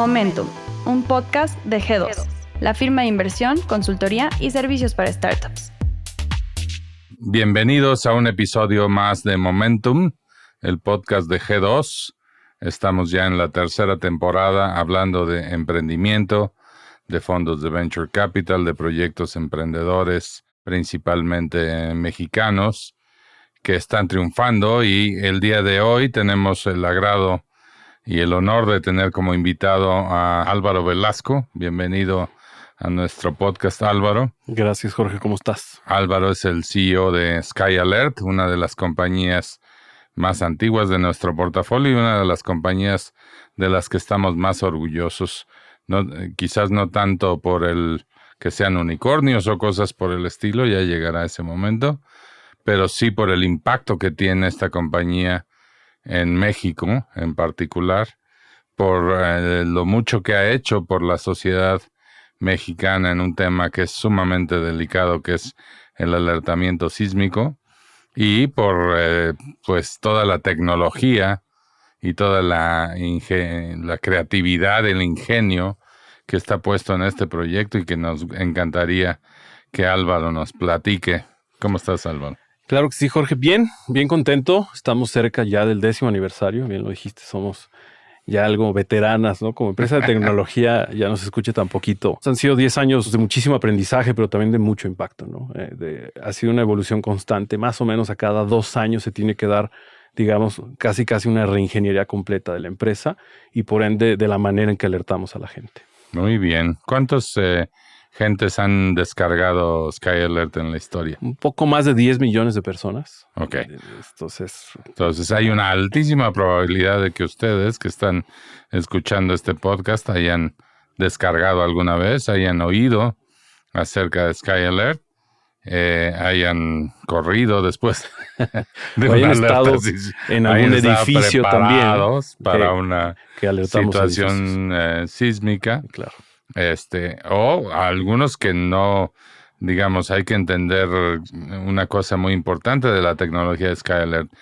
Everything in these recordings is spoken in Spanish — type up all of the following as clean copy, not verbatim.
Momentum, un podcast de G2, la firma de inversión, consultoría y servicios para startups. Bienvenidos a un episodio más de Momentum, el podcast de G2. Estamos ya en la tercera temporada hablando de emprendimiento, de fondos de venture capital, de proyectos emprendedores, principalmente mexicanos, que están triunfando. Y el día de hoy tenemos el agrado y el honor de tener como invitado a Álvaro Velasco. Bienvenido a nuestro podcast, Álvaro. Gracias, Jorge. ¿Cómo estás? Álvaro es el CEO de SkyAlert, una de las compañías más antiguas de nuestro portafolio y una de las compañías de las que estamos más orgullosos. No, quizás no tanto por el que sean unicornios o cosas por el estilo, ya llegará ese momento, pero sí por el impacto que tiene esta compañía en México en particular, por lo mucho que ha hecho por la sociedad mexicana en un tema que es sumamente delicado, que es el alertamiento sísmico, y por pues toda la tecnología y toda la creatividad, el ingenio que está puesto en este proyecto y que nos encantaría que Álvaro nos platique. ¿Cómo estás, Álvaro? Claro que sí, Jorge. Bien contento. Estamos cerca ya del 10º aniversario. Bien lo dijiste, somos ya algo veteranas, ¿no? Como empresa de tecnología ya no se escucha tan poquito. Han sido 10 años de muchísimo aprendizaje, pero también de mucho impacto, ¿no? Ha sido una evolución constante. Más o menos a cada 2 años se tiene que dar, digamos, casi una reingeniería completa de la empresa y por ende de la manera en que alertamos a la gente. Muy bien. ¿Cuántos gentes han descargado SkyAlert en la historia? Un poco más de 10 millones de personas. Ok. Entonces hay una altísima probabilidad de que ustedes que están escuchando este podcast hayan descargado alguna vez, hayan oído acerca de SkyAlert, hayan corrido después de o hayan una estado alerta, en algún edificio también para una situación sísmica. Claro. O algunos que no, digamos, hay que entender una cosa muy importante de la tecnología de SkyAlert.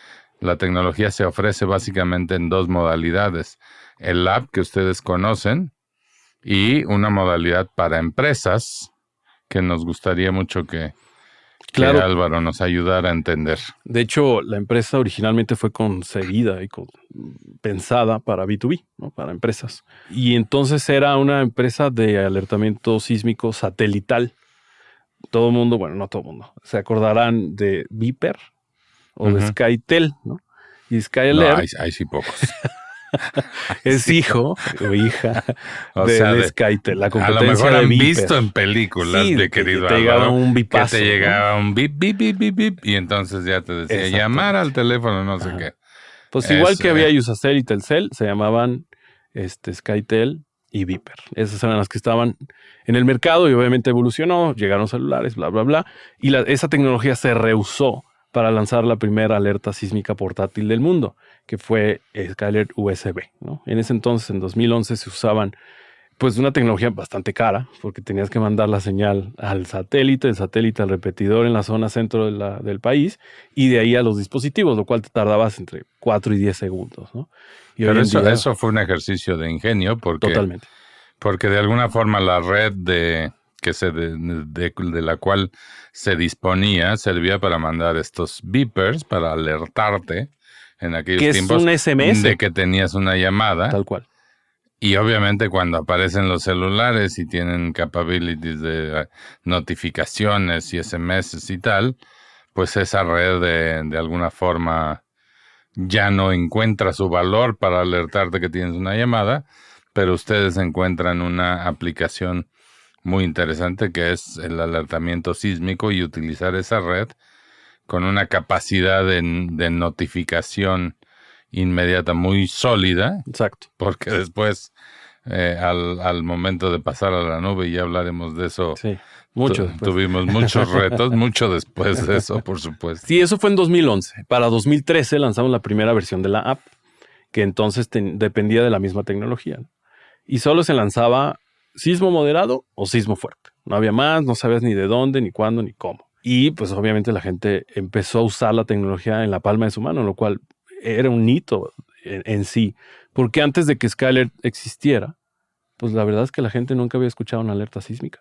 La tecnología se ofrece básicamente en 2 modalidades. El app que ustedes conocen y una modalidad para empresas que nos gustaría mucho que Álvaro nos ayudara a entender. De hecho, la empresa originalmente fue concebida y pensada para B2B, ¿no? Para empresas. Y entonces era una empresa de alertamiento sísmico satelital. Todo el mundo, bueno, no todo el mundo, se acordarán de Viper o de SkyTel, ¿no? Y SkyAlert... No, hay sí pocos. Es hijo o hija de SkyTel, la competencia. A lo mejor han Viper. visto en películas, sí, de querido que te Álvaro, llegaba un bipazo, que te llegaba ¿no? un bip, bip, bip, bip, bip, bip, y entonces ya te decía llamar al teléfono, no sé qué. Pues igual que había Usacell y Telcel, se llamaban SkyTel y Viper. Esas eran las que estaban en el mercado y obviamente evolucionó, llegaron celulares, bla, bla, bla. Y esa tecnología se reusó para lanzar la primera alerta sísmica portátil del mundo, que fue SkyAlert USB, ¿no? En ese entonces, en 2011, se usaban pues una tecnología bastante cara, porque tenías que mandar la señal al satélite, el satélite al repetidor en la zona centro del país, y de ahí a los dispositivos, lo cual te tardabas entre 4 y 10 segundos, ¿no? Y pero eso fue un ejercicio de ingenio, totalmente. Porque de alguna forma la red de la cual se disponía servía para mandar estos beepers, para alertarte en aquellos tiempos un SMS de que tenías una llamada. Tal cual. Y obviamente cuando aparecen los celulares y tienen capabilities de notificaciones y SMS y tal, pues esa red de alguna forma ya no encuentra su valor para alertarte que tienes una llamada, pero ustedes encuentran una aplicación muy interesante que es el alertamiento sísmico y utilizar esa red con una capacidad de notificación inmediata muy sólida. Exacto. Porque después, al momento de pasar a la nube, y ya hablaremos de eso. Sí, tuvimos muchos retos, mucho después de eso, por supuesto. Sí, eso fue en 2011. Para 2013 lanzamos la primera versión de la app, que entonces dependía de la misma tecnología, ¿no? Y solo se lanzaba sismo moderado o sismo fuerte. No había más, no sabías ni de dónde, ni cuándo, ni cómo. Y pues obviamente la gente empezó a usar la tecnología en la palma de su mano, lo cual era un hito en sí. Porque antes de que SkyAlert existiera, pues la verdad es que la gente nunca había escuchado una alerta sísmica.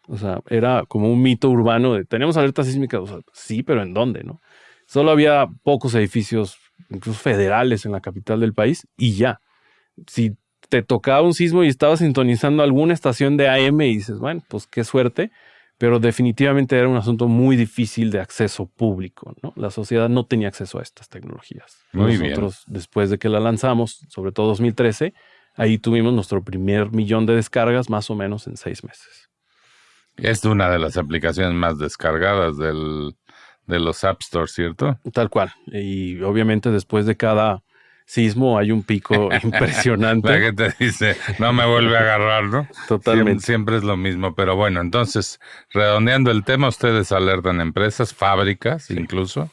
O sea, era como un mito urbano de, ¿tenemos alerta sísmica? O sea, sí, pero ¿en dónde, no? Solo había pocos edificios, incluso federales, en la capital del país y ya. Si te tocaba un sismo y estabas sintonizando alguna estación de AM y dices, bueno, pues qué suerte, pero definitivamente era un asunto muy difícil de acceso público, ¿no? La sociedad no tenía acceso a estas tecnologías. Muy Nosotros, después de que la lanzamos, sobre todo 2013, ahí tuvimos nuestro primer 1,000,000 de descargas más o menos en 6 meses. Es una de las aplicaciones más descargadas de los App Store, ¿cierto? Tal cual. Y obviamente después de cada sismo hay un pico impresionante. La gente dice, no me vuelve a agarrar, ¿no? Totalmente. Siempre es lo mismo, pero bueno, entonces, redondeando el tema, ustedes alertan a empresas, fábricas incluso,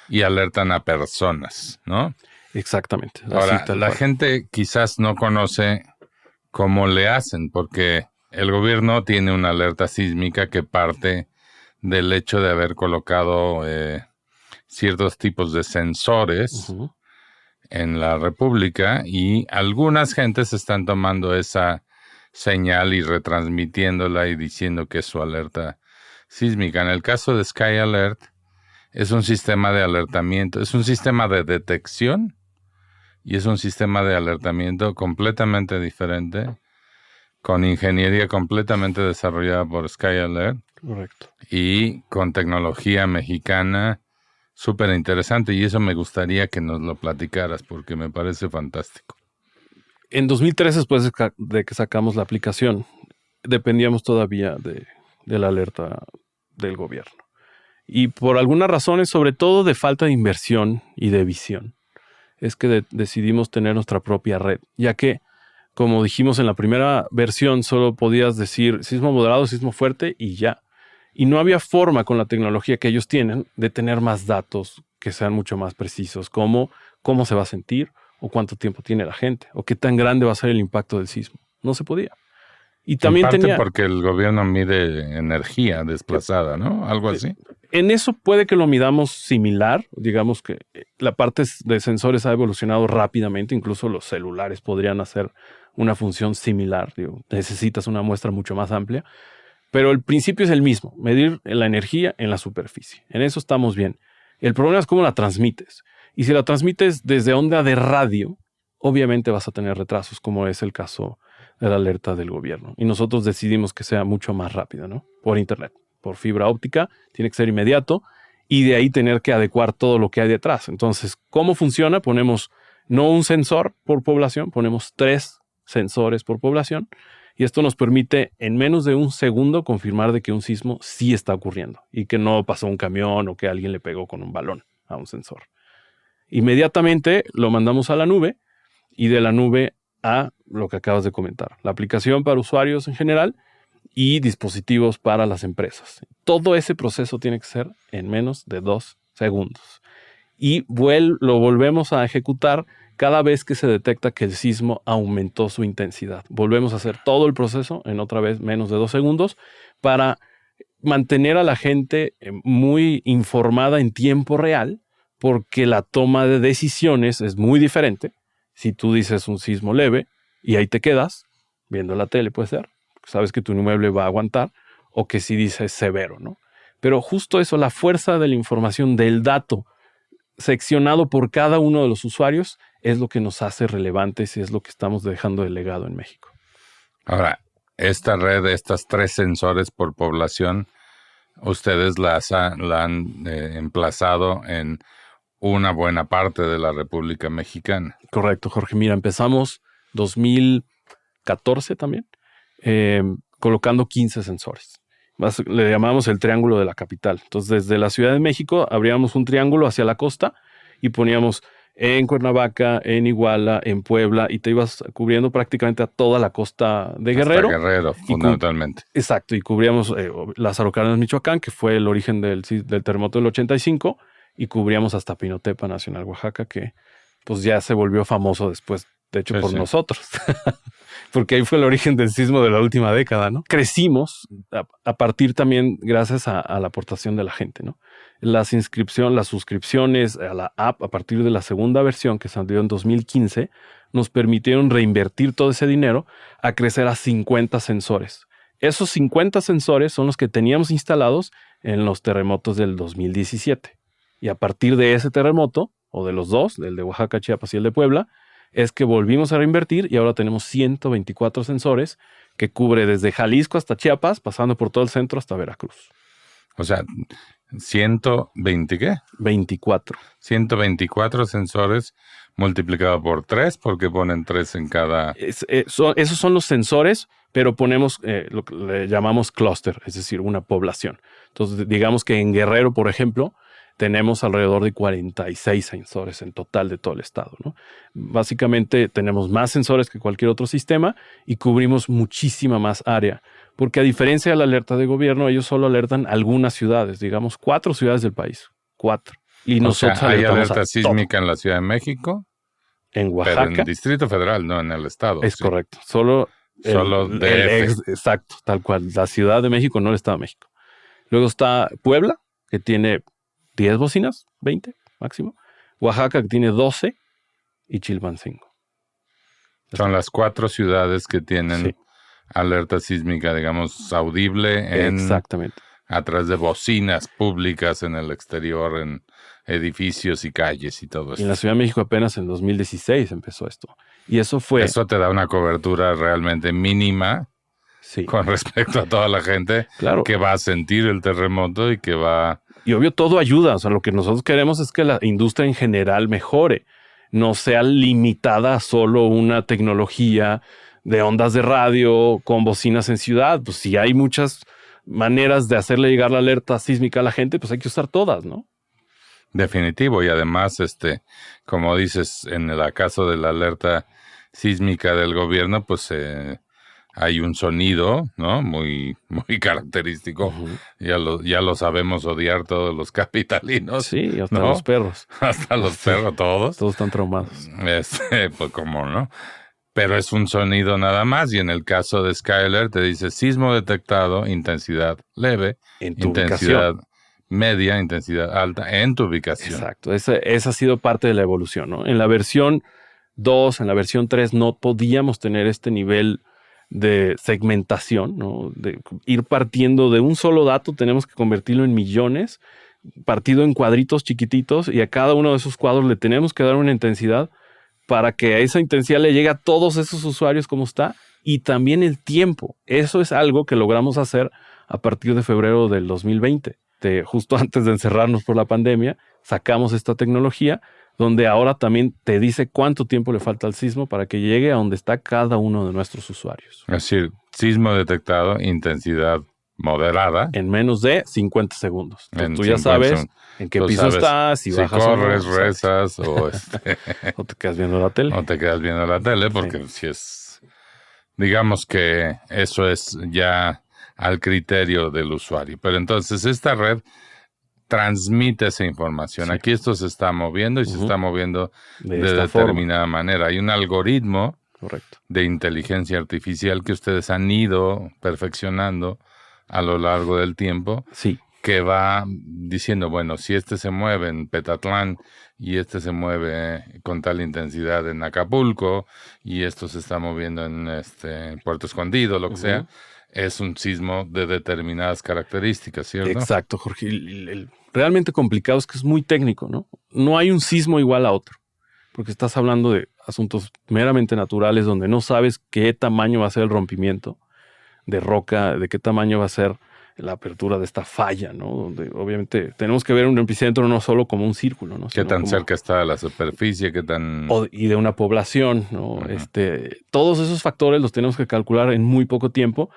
y alertan a personas, ¿no? Exactamente. Ahora, la gente quizás no conoce cómo le hacen, porque el gobierno tiene una alerta sísmica que parte del hecho de haber colocado ciertos tipos de sensores en la República, y algunas gentes están tomando esa señal y retransmitiéndola y diciendo que es su alerta sísmica. En el caso de Sky Alert, es un sistema de alertamiento, es un sistema de detección y es un sistema de alertamiento completamente diferente, con ingeniería completamente desarrollada por Sky Alert. Correcto. Y con tecnología mexicana súper interesante, y eso me gustaría que nos lo platicaras porque me parece fantástico. En 2013, después de que sacamos la aplicación, dependíamos todavía de la alerta del gobierno. Y por algunas razones, sobre todo de falta de inversión y de visión, es que decidimos tener nuestra propia red, ya que, como dijimos en la primera versión, solo podías decir sismo moderado, sismo fuerte y ya. Y no había forma con la tecnología que ellos tienen de tener más datos que sean mucho más precisos, como cómo se va a sentir, o cuánto tiempo tiene la gente, o qué tan grande va a ser el impacto del sismo. No se podía. Y también en parte tenía... porque el gobierno mide energía desplazada, ¿no? Algo así. En eso puede que lo midamos similar. Digamos que la parte de sensores ha evolucionado rápidamente. Incluso los celulares podrían hacer una función similar. Digo, necesitas una muestra mucho más amplia. Pero el principio es el mismo, medir la energía en la superficie. En eso estamos bien. El problema es cómo la transmites. Y si la transmites desde onda de radio, obviamente vas a tener retrasos, como es el caso de la alerta del gobierno. Y nosotros decidimos que sea mucho más rápido, ¿no? Por internet, por fibra óptica, tiene que ser inmediato, y de ahí tener que adecuar todo lo que hay detrás. Entonces, ¿cómo funciona? Ponemos no un sensor por población, ponemos 3 sensores por población. Y esto nos permite en menos de un segundo confirmar de que un sismo sí está ocurriendo y que no pasó un camión o que alguien le pegó con un balón a un sensor. Inmediatamente lo mandamos a la nube, y de la nube a lo que acabas de comentar, la aplicación para usuarios en general y dispositivos para las empresas. Todo ese proceso tiene que ser en menos de 2 segundos. Y lo volvemos a ejecutar cada vez que se detecta que el sismo aumentó su intensidad. Volvemos a hacer todo el proceso en otra vez menos de 2 segundos para mantener a la gente muy informada en tiempo real, porque la toma de decisiones es muy diferente. Si tú dices un sismo leve y ahí te quedas viendo la tele, puede ser, sabes que tu inmueble va a aguantar, o que si dices severo, ¿no? Pero justo eso, la fuerza de la información, del dato seccionado por cada uno de los usuarios, es lo que nos hace relevantes y es lo que estamos dejando de legado en México. Ahora, esta red, estas 3 sensores por población, ustedes la han emplazado en una buena parte de la República Mexicana. Correcto, Jorge. Mira, empezamos 2014 también, colocando 15 sensores. Le llamamos el triángulo de la capital. Entonces, desde la Ciudad de México abríamos un triángulo hacia la costa y poníamos en Cuernavaca, en Iguala, en Puebla, y te ibas cubriendo prácticamente a toda la costa de Guerrero. Hasta Guerrero, fundamentalmente. Exacto, y cubríamos Lázaro Cárdenas, Michoacán, que fue el origen del terremoto del 85, y cubríamos hasta Pinotepa Nacional, Oaxaca, que pues ya se volvió famoso después, de hecho, por nosotros. porque ahí fue el origen del sismo de la última década, ¿no? Crecimos a partir también gracias a la aportación de la gente, ¿no? Las suscripciones a la app a partir de la segunda versión que salió en 2015 nos permitieron reinvertir todo ese dinero a crecer a 50 sensores. Esos 50 sensores son los que teníamos instalados en los terremotos del 2017. Y a partir de ese terremoto, o de los dos, el de Oaxaca, Chiapas y el de Puebla, es que volvimos a reinvertir y ahora tenemos 124 sensores que cubre desde Jalisco hasta Chiapas, pasando por todo el centro hasta Veracruz. O sea, 120, ¿qué? 24. 124 sensores multiplicado por 3, porque ponen 3 en cada... Esos son los sensores, pero ponemos lo que le llamamos clúster, es decir, una población. Entonces, digamos que en Guerrero, por ejemplo, tenemos alrededor de 46 sensores en total de todo el estado, ¿no? Básicamente tenemos más sensores que cualquier otro sistema y cubrimos muchísima más área, porque a diferencia de la alerta de gobierno, ellos solo alertan algunas ciudades, digamos 4 ciudades del país, 4. Y nosotros hay alerta sísmica en la Ciudad de México, en Oaxaca, pero en el Distrito Federal, no en el estado. Es correcto, solo DF. Exacto, tal cual, la Ciudad de México, no el Estado de México. Luego está Puebla, que tiene 10 bocinas, 20 máximo. Oaxaca, que tiene 12. Y Chilpancingo. Son las 4 ciudades que tienen alerta sísmica, digamos, audible Exactamente. A través de bocinas públicas en el exterior, en edificios y calles y todo eso. Y en la Ciudad de México apenas en 2016 empezó esto. Y eso Eso te da una cobertura realmente mínima con respecto a toda la gente que va a sentir el terremoto y que va... Y obvio, todo ayuda. O sea, lo que nosotros queremos es que la industria en general mejore. No sea limitada a solo una tecnología de ondas de radio con bocinas en ciudad. Pues si hay muchas maneras de hacerle llegar la alerta sísmica a la gente, pues hay que usar todas, ¿no? Definitivo. Y además, como dices, en el caso de la alerta sísmica del gobierno, pues hay un sonido, ¿no? Muy, muy característico. Uh-huh. Ya lo sabemos odiar todos los capitalinos. Sí, hasta los perros. Hasta los perros, todos. Todos están traumados. Pues cómo, ¿no? Pero es un sonido nada más. Y en el caso de Sky Alert te dice sismo detectado, intensidad leve, intensidad media, intensidad alta en tu ubicación. Exacto. Esa ha sido parte de la evolución, ¿no? En la versión 2, en la versión 3 no podíamos tener este nivel de segmentación, ¿no? De ir partiendo de un solo dato, tenemos que convertirlo en millones, partido en cuadritos chiquititos, y a cada uno de esos cuadros le tenemos que dar una intensidad para que a esa intensidad le llegue a todos esos usuarios como está, y también el tiempo. Eso es algo que logramos hacer a partir de febrero del 2020. Justo antes de encerrarnos por la pandemia, sacamos esta tecnología donde ahora también te dice cuánto tiempo le falta al sismo para que llegue a donde está cada uno de nuestros usuarios. Es decir, sismo detectado, intensidad moderada. En menos de 50 segundos. Entonces, tú ya sabes en qué piso estás, si bajas corres, o no, rezas o o te quedas viendo la tele. O te quedas viendo la tele porque si es... Digamos que eso es ya al criterio del usuario. Pero entonces esta red transmite esa información. Aquí esto se está moviendo y se está moviendo de determinada manera. Hay un algoritmo de inteligencia artificial que ustedes han ido perfeccionando a lo largo del tiempo, que va diciendo, bueno, si este se mueve en Petatlán y este se mueve con tal intensidad en Acapulco y esto se está moviendo en Puerto Escondido, lo que sea, es un sismo de determinadas características, ¿cierto? Exacto, Jorge. Realmente complicado es que es muy técnico, ¿no? No hay un sismo igual a otro, porque estás hablando de asuntos meramente naturales donde no sabes qué tamaño va a ser el rompimiento de roca, de qué tamaño va a ser la apertura de esta falla, ¿no? Donde obviamente tenemos que ver un epicentro no solo como un círculo, ¿no? ¿Qué tan cerca está de la superficie? ¿Qué tan...? Y de una población, ¿no? Todos esos factores los tenemos que calcular en muy poco tiempo.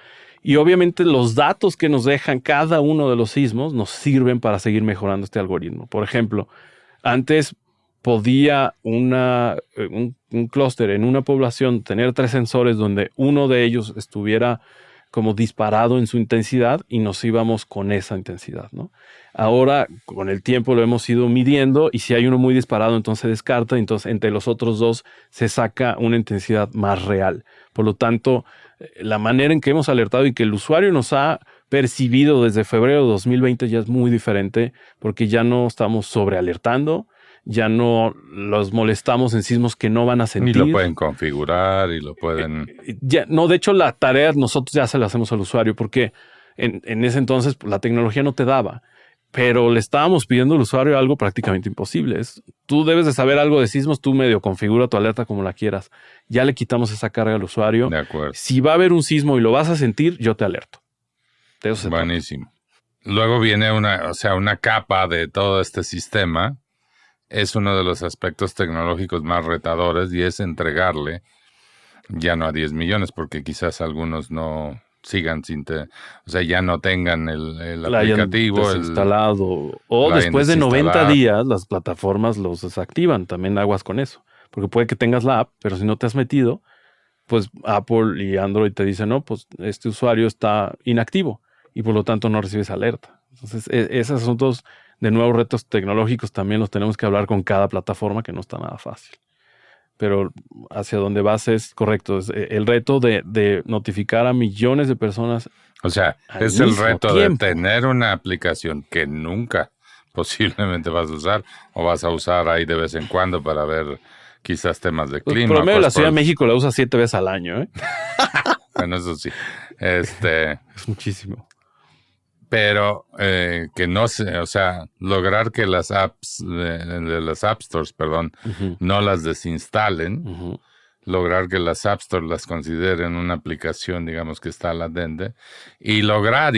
Y obviamente los datos que nos dejan cada uno de los sismos nos sirven para seguir mejorando este algoritmo. Por ejemplo, antes podía un clúster en una población tener 3 sensores donde uno de ellos estuviera como disparado en su intensidad y nos íbamos con esa intensidad, ¿no? Ahora, con el tiempo lo hemos ido midiendo y si hay uno muy disparado, entonces se descarta, entonces entre los otros dos se saca una intensidad más real. Por lo tanto, la manera en que hemos alertado y que el usuario nos ha percibido desde febrero de 2020 ya es muy diferente porque ya no estamos sobrealertando, ya no los molestamos en sismos que no van a sentir. Y lo pueden configurar y lo pueden... No, de hecho, la tarea nosotros ya se la hacemos al usuario porque en ese entonces pues, la tecnología no te daba. Pero le estábamos pidiendo al usuario algo prácticamente imposible. Tú debes de saber algo de sismos, tú medio configura tu alerta como la quieras. Ya le quitamos esa carga al usuario. De acuerdo. Si va a haber un sismo y lo vas a sentir, yo te alerto. De eso se trata. Buenísimo. Luego viene una capa de todo este sistema. Es uno de los aspectos tecnológicos más retadores y es entregarle, ya no a 10 millones, porque quizás algunos no sigan ya no tengan el aplicativo instalado o después de 90 días las plataformas los desactivan. También aguas con eso, porque puede que tengas la app, pero si no te has metido, pues Apple y Android te dicen, no, pues este usuario está inactivo y por lo tanto no recibes alerta. Entonces, esos asuntos de nuevos retos tecnológicos también los tenemos que hablar con cada plataforma, que no está nada fácil. Pero hacia donde vas es correcto. Es el reto de notificar a millones de personas. O sea, es el reto de tener una aplicación que nunca posiblemente vas a usar o vas a usar ahí de vez en cuando para ver quizás temas de clima. Por medio de la Ciudad de México la usa 7 veces al año, ¿eh? Bueno, eso sí. Es muchísimo. Pero que no sé, lograr que las apps de las App Stores, no las desinstalen, lograr que las App Stores las consideren una aplicación, digamos, que está latente, y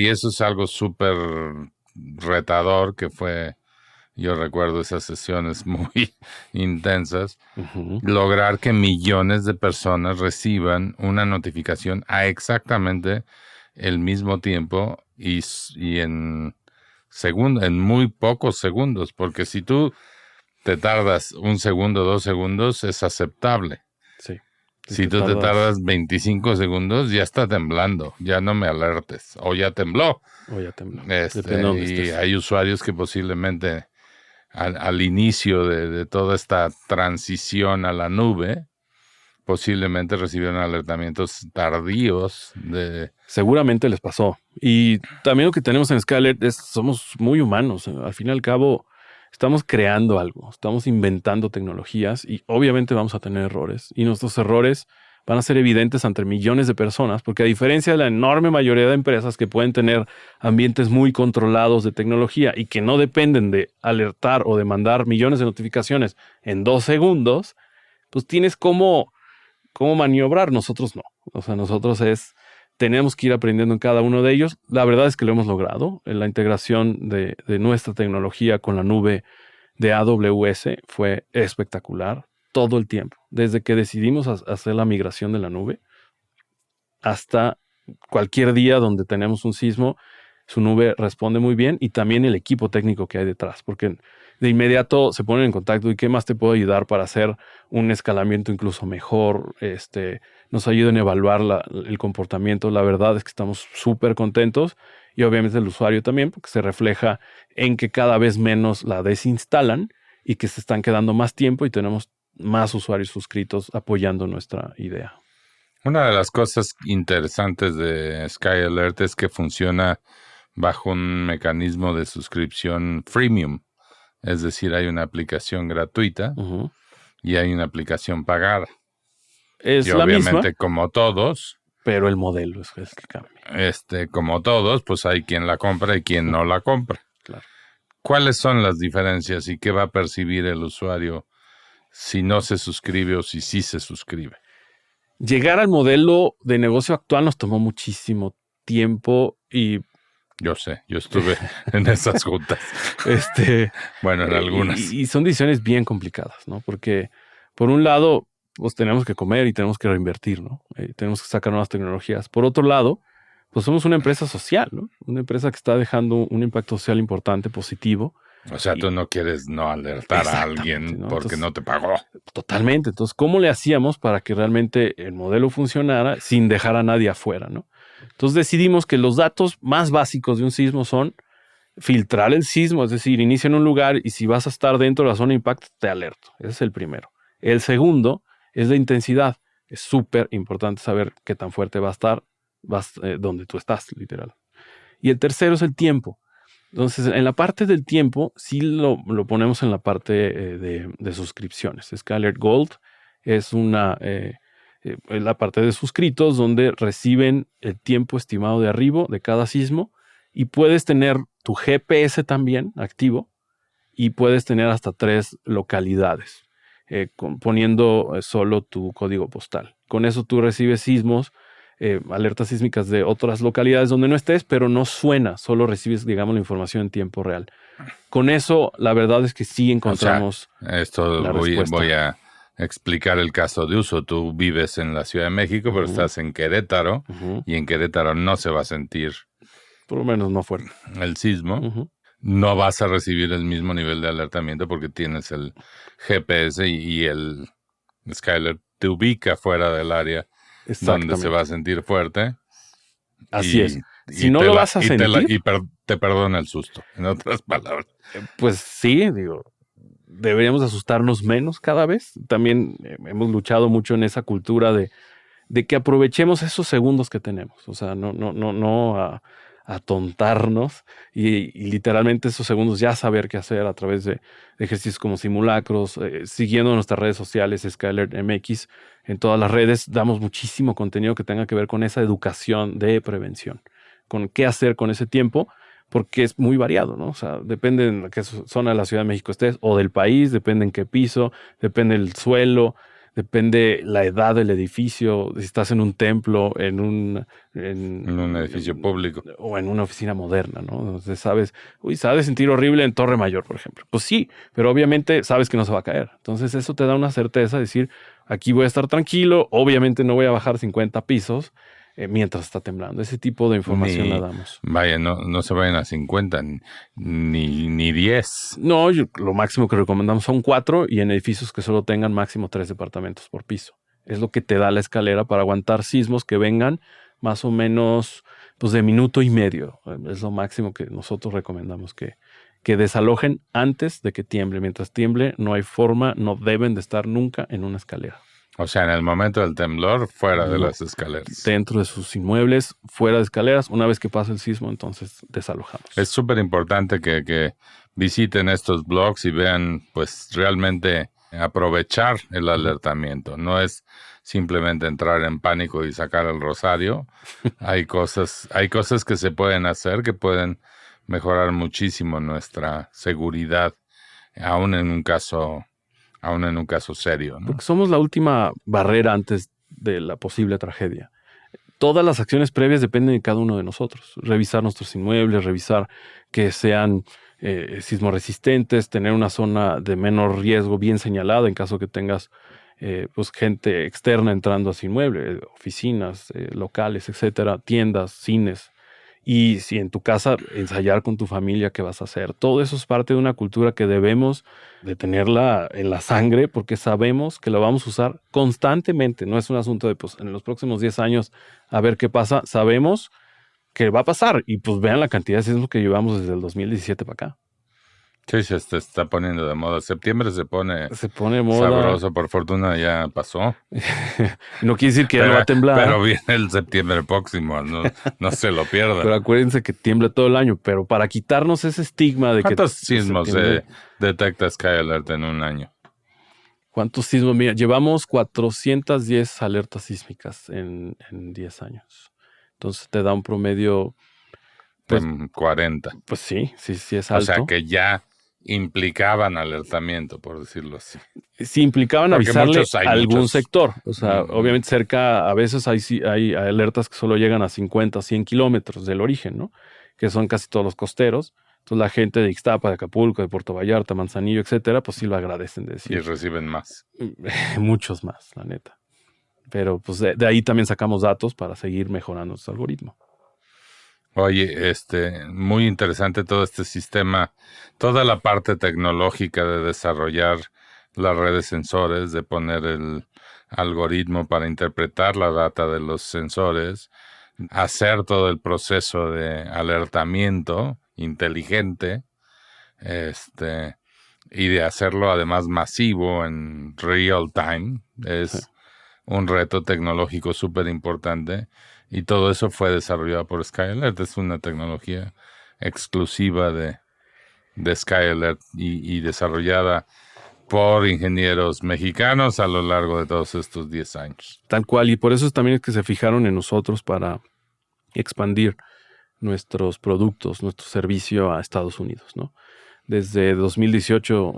eso es algo súper retador, que fue, yo recuerdo esas sesiones muy intensas, lograr que millones de personas reciban una notificación a exactamente el mismo tiempo y en muy pocos segundos, porque si tú te tardas 1 segundo, 2 segundos, es aceptable. Sí. Si tú te tardas 25 segundos, ya está temblando, ya no me alertes, o ya tembló. Y hay usuarios que posiblemente al inicio de toda esta transición a la nube, posiblemente recibieron alertamientos tardíos Seguramente les pasó. Y también lo que tenemos en Skyalert es somos muy humanos. Al fin y al cabo, estamos creando algo, estamos inventando tecnologías y obviamente vamos a tener errores. Y nuestros errores van a ser evidentes ante millones de personas, porque a diferencia de la enorme mayoría de empresas que pueden tener ambientes muy controlados de tecnología y que no dependen de alertar o de mandar millones de notificaciones en 2 segundos, pues tienes cómo maniobrar. Nosotros no. Nosotros tenemos que ir aprendiendo en cada uno de ellos. La verdad es que lo hemos logrado. La integración de nuestra tecnología con la nube de AWS fue espectacular todo el tiempo. Desde que decidimos hacer la migración de la nube hasta cualquier día donde tenemos un sismo, su nube responde muy bien y también el equipo técnico que hay detrás, porque de inmediato se ponen en contacto y qué más te puedo ayudar para hacer un escalamiento incluso mejor. Nos ayudan a evaluar el comportamiento. La verdad es que estamos súper contentos y obviamente el usuario también, porque se refleja en que cada vez menos la desinstalan y que se están quedando más tiempo y tenemos más usuarios suscritos apoyando nuestra idea. Una de las cosas interesantes de Skyalert es que funciona bajo un mecanismo de suscripción freemium. Es decir, hay una aplicación gratuita y hay una aplicación pagada. Es y la obviamente, misma, como todos, pero el modelo es el que cambia. Como todos, pues hay quien la compra y quien no la compra. Claro. ¿Cuáles son las diferencias y qué va a percibir el usuario si no se suscribe o si sí se suscribe? Llegar al modelo de negocio actual nos tomó muchísimo tiempo y... Yo sé, yo estuve en esas juntas. Bueno, en algunas. Y son decisiones bien complicadas, ¿no? Porque, por un lado, pues tenemos que comer y tenemos que reinvertir, ¿no? Tenemos que sacar nuevas tecnologías. Por otro lado, pues somos una empresa social, ¿no? Una empresa que está dejando un impacto social importante, positivo. O sea, tú no quieres no alertar a alguien, ¿no? Porque no te pagó. Totalmente. Entonces, ¿cómo le hacíamos para que realmente el modelo funcionara sin dejar a nadie afuera, ¿no? Entonces decidimos que los datos más básicos de un sismo son filtrar el sismo, es decir, inicia en un lugar y si vas a estar dentro de la zona de impacto, te alerto. Ese es el primero. El segundo es de intensidad. Es súper importante saber qué tan fuerte va a estar donde tú estás, literal. Y el tercero es el tiempo. Entonces, en la parte del tiempo, sí lo ponemos en la parte de suscripciones. Skyalert Gold es la parte de suscritos donde reciben el tiempo estimado de arribo de cada sismo y puedes tener tu GPS también activo y puedes tener hasta 3 localidades, poniendo solo tu código postal. Con eso tú recibes sismos, alertas sísmicas de otras localidades donde no estés, pero no suena, solo recibes, digamos, la información en tiempo real. Con eso, la verdad es que sí encontramos voy a explicar el caso de uso. Tú vives en la Ciudad de México, pero estás en Querétaro, y en Querétaro no se va a sentir, por lo menos no fuerte, el sismo. No vas a recibir el mismo nivel de alertamiento porque tienes el GPS y el Skyalert te ubica fuera del área donde se va a sentir fuerte. Así es. Si no lo vas a sentir... te perdona el susto, en otras palabras. Pues sí, deberíamos asustarnos menos cada vez. También hemos luchado mucho en esa cultura de que aprovechemos esos segundos que tenemos. O sea, no atontarnos y literalmente esos segundos ya saber qué hacer a través de ejercicios como simulacros, siguiendo nuestras redes sociales, Skyalert MX, en todas las redes damos muchísimo contenido que tenga que ver con esa educación de prevención, con qué hacer con ese tiempo, porque es muy variado, ¿no? O sea, depende en qué zona de la Ciudad de México estés o del país, depende en qué piso, depende el suelo, depende la edad del edificio, si estás en un templo, en un edificio público. O en una oficina moderna, ¿no? Entonces sabes, se ha de sentir horrible en Torre Mayor, por ejemplo. Pues sí, pero obviamente sabes que no se va a caer. Entonces eso te da una certeza de decir, aquí voy a estar tranquilo, obviamente no voy a bajar 50 pisos mientras está temblando. Ese tipo de información la damos. Vaya, no se vayan a 50, ni 10. No, lo máximo que recomendamos son 4 y en edificios que solo tengan máximo 3 departamentos por piso. Es lo que te da la escalera para aguantar sismos que vengan más o menos pues, de minuto y medio. Es lo máximo que nosotros recomendamos que desalojen antes de que tiemble. Mientras tiemble, no hay forma, no deben de estar nunca en una escalera. O sea, en el momento del temblor, fuera de las escaleras. Dentro de sus inmuebles, fuera de escaleras. Una vez que pasa el sismo, entonces desalojamos. Es súper importante que visiten estos blogs y vean, pues, realmente aprovechar el alertamiento. No es simplemente entrar en pánico y sacar el rosario. Hay cosas que se pueden hacer que pueden mejorar muchísimo nuestra seguridad, aún en un caso serio, ¿no? Porque somos la última barrera antes de la posible tragedia. Todas las acciones previas dependen de cada uno de nosotros. Revisar nuestros inmuebles, revisar que sean sismoresistentes, tener una zona de menor riesgo bien señalada en caso que tengas pues gente externa entrando a su inmueble, oficinas, locales, etcétera, tiendas, cines. Y si en tu casa ensayar con tu familia qué vas a hacer. Todo eso es parte de una cultura que debemos de tenerla en la sangre porque sabemos que la vamos a usar constantemente. No es un asunto de pues en los próximos 10 años a ver qué pasa. Sabemos que va a pasar y pues vean la cantidad de sismos que llevamos desde el 2017 para acá. Sí, se está poniendo de moda. Septiembre se pone moda. Sabroso, por fortuna ya pasó. No quiere decir que ya no va a temblar. Pero viene el septiembre próximo, no se lo pierdan. Pero acuérdense que tiembla todo el año, pero para quitarnos ese estigma de ¿Cuántos sismos detecta Skyalert en un año? ¿Cuántos sismos? Mira, llevamos 410 alertas sísmicas en 10 años. Entonces te da un promedio... Pues, 40. Pues sí es alto. O sea que ya implicaban alertamiento, por decirlo así. Sí, implicaban avisarle a algún sector. O sea, obviamente cerca, a veces hay alertas que solo llegan a 50, 100 kilómetros del origen, ¿no? Que son casi todos los costeros. Entonces la gente de Ixtapa, de Acapulco, de Puerto Vallarta, Manzanillo, etcétera, pues sí lo agradecen de decir. Y reciben más. Muchos más, la neta. Pero pues de ahí también sacamos datos para seguir mejorando nuestro algoritmo. Oye, muy interesante todo este sistema, toda la parte tecnológica de desarrollar la red de sensores, de poner el algoritmo para interpretar la data de los sensores, hacer todo el proceso de alertamiento inteligente, y de hacerlo además masivo en real time, es un reto tecnológico súper importante, y todo eso fue desarrollado por SkyAlert. Es una tecnología exclusiva de SkyAlert y desarrollada por ingenieros mexicanos a lo largo de todos estos 10 años. Tal cual, y por eso también es que se fijaron en nosotros para expandir nuestros productos, nuestro servicio a Estados Unidos, ¿no? Desde 2018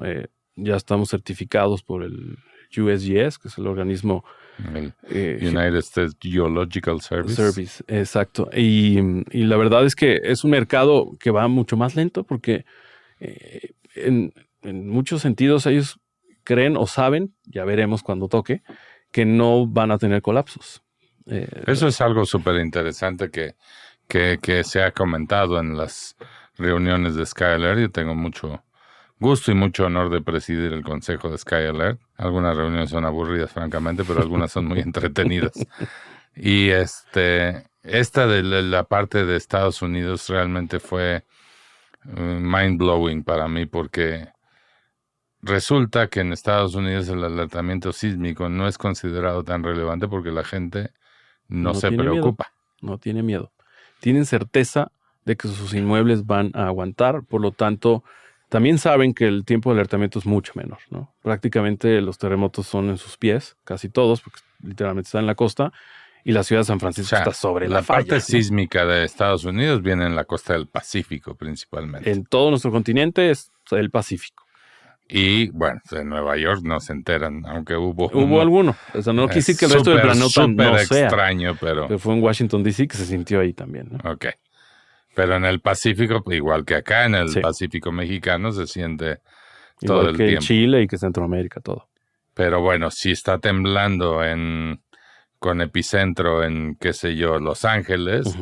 ya estamos certificados por el USGS, que es el organismo... El United States Geological Service. Exacto. Y la verdad es que es un mercado que va mucho más lento porque en muchos sentidos ellos creen o saben, ya veremos cuando toque, que no van a tener colapsos. Eso es algo súper interesante que se ha comentado en las reuniones de SkyAlert. Yo tengo mucho gusto y mucho honor de presidir el consejo de SkyAlert. Algunas reuniones son aburridas, francamente, pero algunas son muy entretenidas. Y esta de la parte de Estados Unidos realmente fue mind-blowing para mí, porque resulta que en Estados Unidos el alertamiento sísmico no es considerado tan relevante porque la gente no se preocupa. No tiene miedo. Tienen certeza de que sus inmuebles van a aguantar, por lo tanto, también saben que el tiempo de alertamiento es mucho menor, ¿no? Prácticamente los terremotos son en sus pies, casi todos, porque literalmente están en la costa, y la ciudad de San Francisco está sobre la falla. La parte sísmica de Estados Unidos viene en la costa del Pacífico, principalmente. En todo nuestro continente es el Pacífico. Y, bueno, en Nueva York no se enteran, aunque hubo alguno. O sea, no quise decir que el resto del planeta no sea. Extraño, pero fue en Washington, D.C. que se sintió ahí también, ¿no? Ok. Pero en el Pacífico, igual que acá, en el Pacífico mexicano, se siente todo el tiempo. Igual que Chile y que Centroamérica, todo. Pero bueno, si está temblando con epicentro en, qué sé yo, Los Ángeles,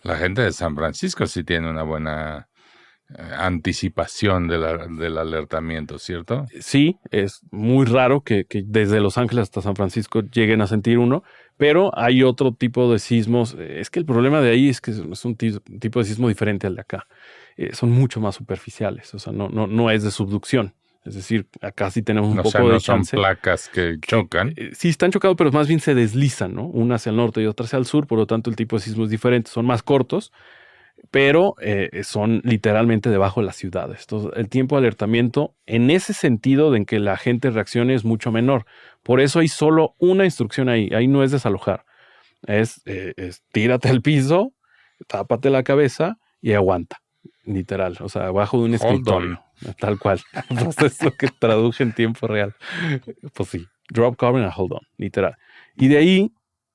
la gente de San Francisco sí tiene una buena anticipación del alertamiento, ¿cierto? Sí, es muy raro que desde Los Ángeles hasta San Francisco lleguen a sentir uno, pero hay otro tipo de sismos. Es que el problema de ahí es que es un tipo de sismo diferente al de acá. Son mucho más superficiales, o sea, no es de subducción. Es decir, acá sí tenemos un poco de chance. No son placas que chocan. Sí, están chocados, pero más bien se deslizan, ¿no? Una hacia el norte y otra hacia el sur, por lo tanto el tipo de sismo es diferente. Son más cortos, pero son literalmente debajo de las ciudades. Entonces, el tiempo de alertamiento, en ese sentido de en que la gente reaccione, es mucho menor. Por eso hay solo una instrucción ahí. Ahí no es desalojar. Es tírate al piso, tápate la cabeza y aguanta. Literal. O sea, abajo de un escritorio. Tal cual. Pues es lo que traduje en tiempo real. Pues sí. Drop cover and hold on. Literal. Y de ahí,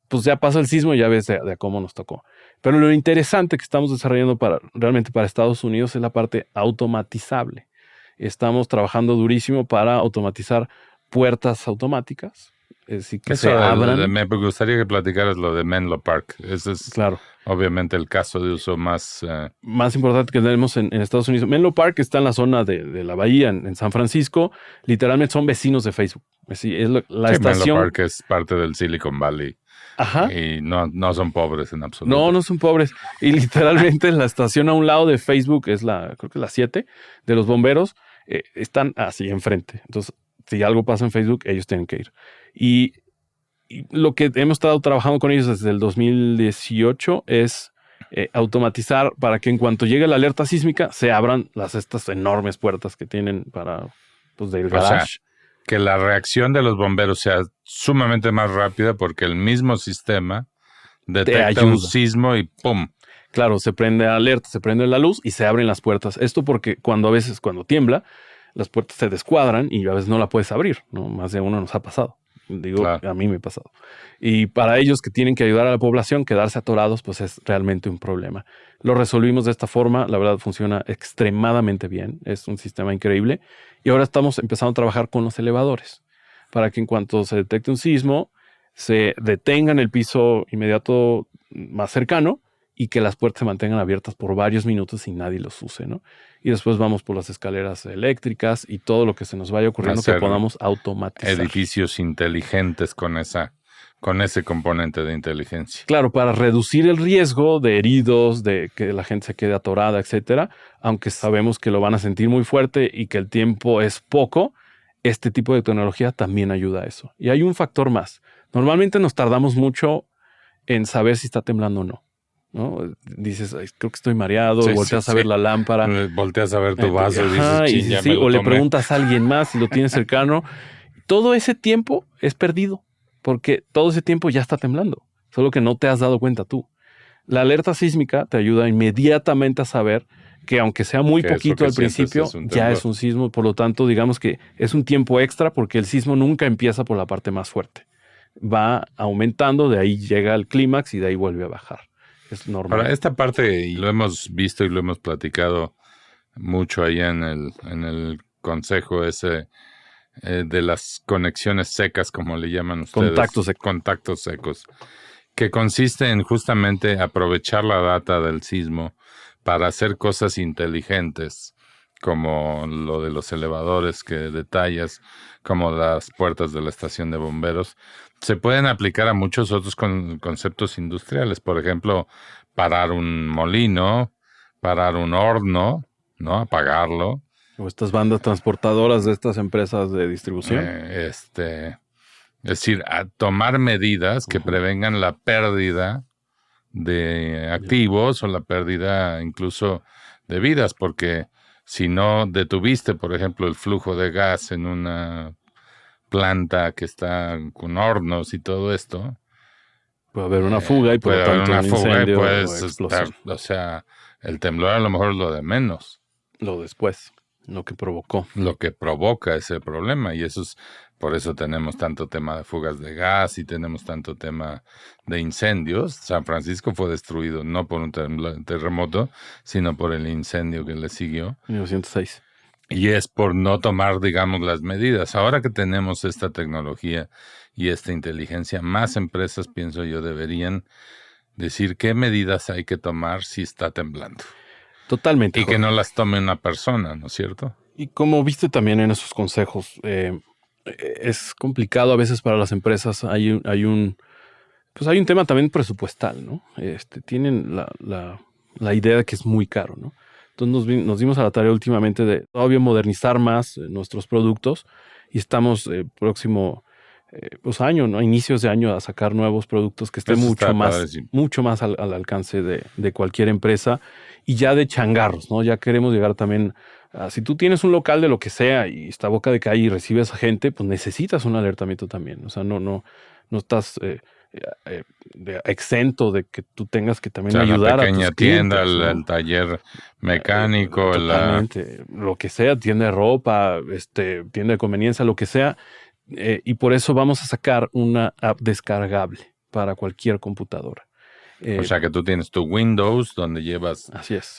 pues ya pasa el sismo y ya ves de cómo nos tocó. Pero lo interesante que estamos desarrollando realmente para Estados Unidos es la parte automatizable. Estamos trabajando durísimo para automatizar puertas automáticas. Es decir, que se abran. Me gustaría que platicaras lo de Menlo Park. Ese es obviamente el caso de uso más importante que tenemos en Estados Unidos. Menlo Park está en la zona de la bahía, en San Francisco. Literalmente son vecinos de Facebook. La estación. Menlo Park es parte del Silicon Valley. Ajá. Y no son pobres en absoluto. No son pobres. Y literalmente la estación a un lado de Facebook es creo que la 7 de los bomberos. Están así enfrente. Entonces, si algo pasa en Facebook, ellos tienen que ir. Y lo que hemos estado trabajando con ellos desde el 2018 es automatizar para que en cuanto llegue la alerta sísmica se abran estas enormes puertas que tienen del garage. O sea, que la reacción de los bomberos sea sumamente más rápida porque el mismo sistema detecta un sismo y ¡pum! Claro, se prende alerta, se prende la luz y se abren las puertas. Esto porque cuando tiembla, las puertas se descuadran y a veces no la puedes abrir, ¿no? Más de uno nos ha pasado. Claro. A mí me ha pasado. Y para ellos que tienen que ayudar a la población, quedarse atorados, pues es realmente un problema. Lo resolvimos de esta forma. La verdad funciona extremadamente bien. Es un sistema increíble. Y ahora estamos empezando a trabajar con los elevadores para que en cuanto se detecte un sismo, se detenga en el piso inmediato más cercano y que las puertas se mantengan abiertas por varios minutos y nadie los use, ¿no? Y después vamos por las escaleras eléctricas y todo lo que se nos vaya ocurriendo que podamos automatizar. Edificios inteligentes con esa con ese componente de inteligencia. Claro, para reducir el riesgo de heridos, de que la gente se quede atorada, etcétera, aunque sabemos que lo van a sentir muy fuerte y que el tiempo es poco, este tipo de tecnología también ayuda a eso. Y hay un factor más. Normalmente nos tardamos mucho en saber si está temblando o no, ¿no? Dices, "Ay, creo que estoy mareado", volteas a ver la lámpara. Volteas a ver tu vaso y dices, y ya me lo o le tomé". preguntas a alguien más si lo tienes cercano. Todo ese tiempo es perdido, porque todo ese tiempo ya está temblando, solo que no te has dado cuenta tú. La alerta sísmica te ayuda inmediatamente a saber que aunque sea muy poquito al principio, ya es un sismo. Por lo tanto, digamos que es un tiempo extra porque el sismo nunca empieza por la parte más fuerte. Va aumentando, de ahí llega el clímax y de ahí vuelve a bajar. Es normal. Ahora, esta parte, y lo hemos visto y lo hemos platicado mucho allá en el consejo ese de las conexiones secas, como le llaman ustedes. Contactos secos. Que consiste en justamente aprovechar la data del sismo para hacer cosas inteligentes, como lo de los elevadores que detallas, como las puertas de la estación de bomberos. Se pueden aplicar a muchos otros conceptos industriales. Por ejemplo, parar un molino, parar un horno, ¿no? Apagarlo. O estas bandas transportadoras de estas empresas de distribución. Es decir, a tomar medidas que prevengan la pérdida de activos o la pérdida incluso de vidas, porque si no detuviste, por ejemplo, el flujo de gas en una planta que está con hornos y todo esto, puede haber una fuga y por lo tanto un incendio o explosión. O sea, el temblor a lo mejor es lo de menos. Lo después, lo que provocó. Lo que provoca ese problema, y eso es, por eso tenemos tanto tema de fugas de gas y tenemos tanto tema de incendios. San Francisco fue destruido no por un terremoto, sino por el incendio que le siguió. 1906. Y es por no tomar, digamos, las medidas. Ahora que tenemos esta tecnología y esta inteligencia, más empresas, pienso yo, deberían decir qué medidas hay que tomar si está temblando. Totalmente. Y que no las tome una persona, ¿no es cierto? Y como viste también en esos consejos, es complicado a veces para las empresas. Hay un tema también presupuestal, ¿no? Tienen la idea de que es muy caro, ¿no? Entonces nos dimos a la tarea últimamente de todavía modernizar más nuestros productos y estamos próximo año, ¿no? Inicios de año a sacar nuevos productos que estén mucho más al alcance de cualquier empresa y ya de changarros, ¿no? Ya queremos llegar también si tú tienes un local de lo que sea y está a boca de calle y recibes a gente, pues necesitas un alertamiento también. O sea, no estás exento de que tú tengas que también ayudar a tus clientes. La pequeña tienda, ¿no? el taller mecánico. Totalmente. Lo que sea, tienda de ropa, tienda de conveniencia, lo que sea. Y por eso vamos a sacar una app descargable para cualquier computadora. O sea que tú tienes tu Windows donde llevas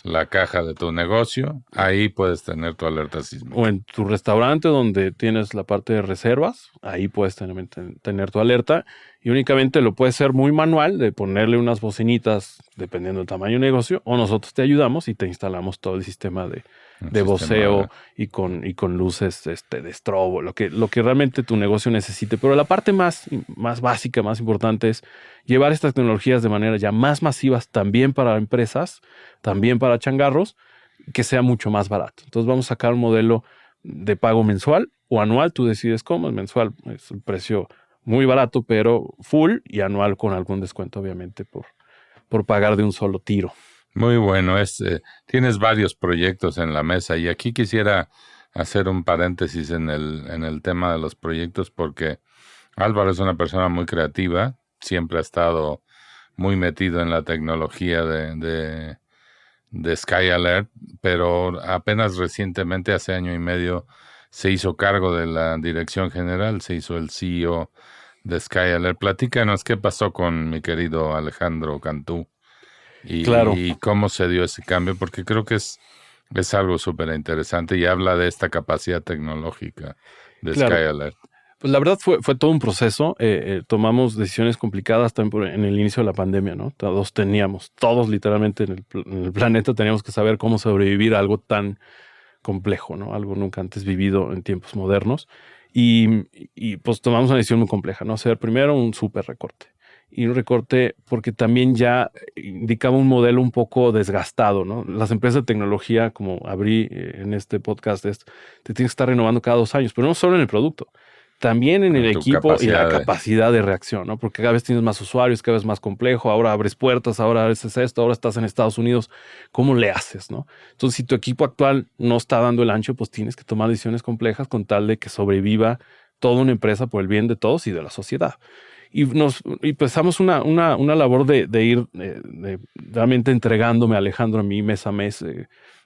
la caja de tu negocio, ahí puedes tener tu alerta sísmica. O en tu restaurante donde tienes la parte de reservas, ahí puedes tener tu alerta y únicamente lo puedes hacer muy manual de ponerle unas bocinitas dependiendo del tamaño del negocio o nosotros te ayudamos y te instalamos todo el sistema de voceo y con luces de estrobo, lo que realmente tu negocio necesite. Pero la parte más básica, más importante es llevar estas tecnologías de manera ya más masivas también para empresas, también para changarros, que sea mucho más barato. Entonces vamos a sacar un modelo de pago mensual o anual, tú decides cómo. El mensual es un precio muy barato, pero full, y anual con algún descuento, obviamente, por pagar de un solo tiro. Muy bueno. Tienes varios proyectos en la mesa y aquí quisiera hacer un paréntesis en el tema de los proyectos porque Álvaro es una persona muy creativa, siempre ha estado muy metido en la tecnología de Sky Alert, pero apenas recientemente, hace año y medio, se hizo cargo de la dirección general, se hizo el CEO de Sky Alert. Platícanos qué pasó con mi querido Alejandro Cantú y cómo se dio ese cambio, porque creo que es algo súper interesante y habla de esta capacidad tecnológica de Sky Alert. Pues la verdad fue todo un proceso. Tomamos decisiones complicadas también en el inicio de la pandemia, ¿no? Todos literalmente en el planeta teníamos que saber cómo sobrevivir a algo tan complejo, ¿no? Algo nunca antes vivido en tiempos modernos. Y pues tomamos una decisión muy compleja, ¿no? Hacer primero un súper recorte. Y un recorte porque también ya indicaba un modelo un poco desgastado, ¿no? Las empresas de tecnología, como abrí en este podcast, te tienes que estar renovando cada 2 años, pero no solo en el producto, también en el equipo y la capacidad de reacción, ¿no? Porque cada vez tienes más usuarios, cada vez más complejo, ahora abres puertas, ahora haces esto, ahora estás en Estados Unidos, ¿cómo le haces, no? Entonces, si tu equipo actual no está dando el ancho, pues tienes que tomar decisiones complejas con tal de que sobreviva toda una empresa por el bien de todos y de la sociedad. Y empezamos una labor de ir realmente entregándome a Alejandro a mí mes a mes.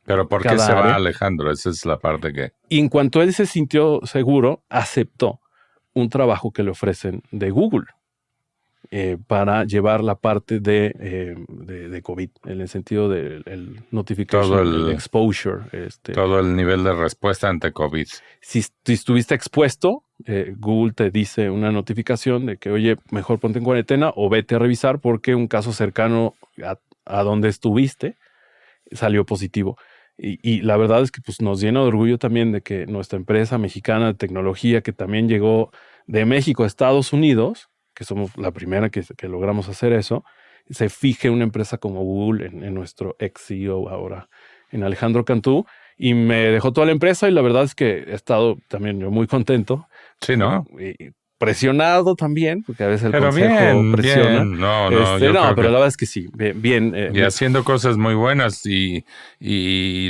Pero ¿por qué se va Alejandro? Esa es la parte que... Y en cuanto él se sintió seguro, aceptó un trabajo que le ofrecen de Google para llevar la parte de COVID, en el sentido del notification, el exposure. Todo el nivel de respuesta ante COVID. Si estuviste expuesto, Google te dice una notificación de que, oye, mejor ponte en cuarentena o vete a revisar porque un caso cercano a donde estuviste salió positivo. Y la verdad es que pues, nos llena de orgullo también de que nuestra empresa mexicana de tecnología, que también llegó de México a Estados Unidos, que somos la primera que logramos hacer eso, se fije una empresa como Google en nuestro ex CEO ahora, en Alejandro Cantú, y me dejó toda la empresa y la verdad es que he estado también yo muy contento. Sí, ¿no? Y presionado también, porque a veces el consejo presiona. Bien. No, pero la verdad es que sí, bien. Y haciendo cosas muy buenas y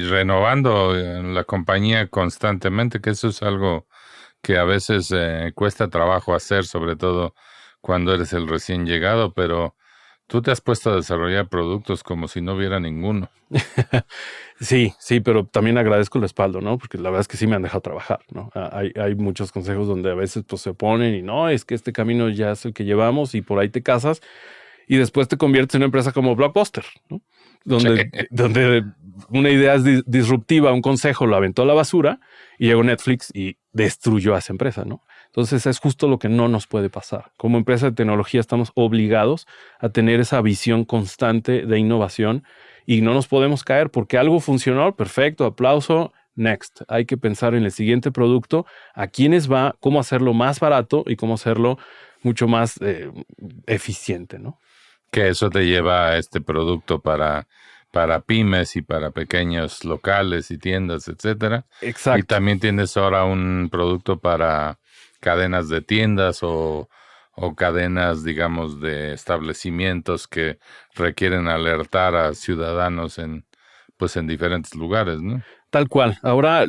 renovando la compañía constantemente, que eso es algo que a veces cuesta trabajo hacer, sobre todo cuando eres el recién llegado, pero tú te has puesto a desarrollar productos como si no hubiera ninguno. Sí, pero también agradezco el respaldo, ¿no? Porque la verdad es que sí me han dejado trabajar, ¿no? Hay muchos consejos donde a veces pues se oponen y no, es que este camino ya es el que llevamos y por ahí te casas y después te conviertes en una empresa como Blockbuster, ¿no? Donde una idea es disruptiva, un consejo lo aventó a la basura y llegó Netflix y destruyó a esa empresa, ¿no? Entonces es justo lo que no nos puede pasar. Como empresa de tecnología estamos obligados a tener esa visión constante de innovación y no nos podemos caer porque algo funcionó, perfecto, aplauso, next. Hay que pensar en el siguiente producto, a quiénes va, cómo hacerlo más barato y cómo hacerlo mucho más eficiente, ¿no? Que eso te lleva a este producto para pymes y para pequeños locales y tiendas, etcétera. Exacto. Y también tienes ahora un producto para cadenas de tiendas o cadenas, digamos, de establecimientos que requieren alertar a ciudadanos en diferentes lugares, ¿no? Tal cual. Ahora,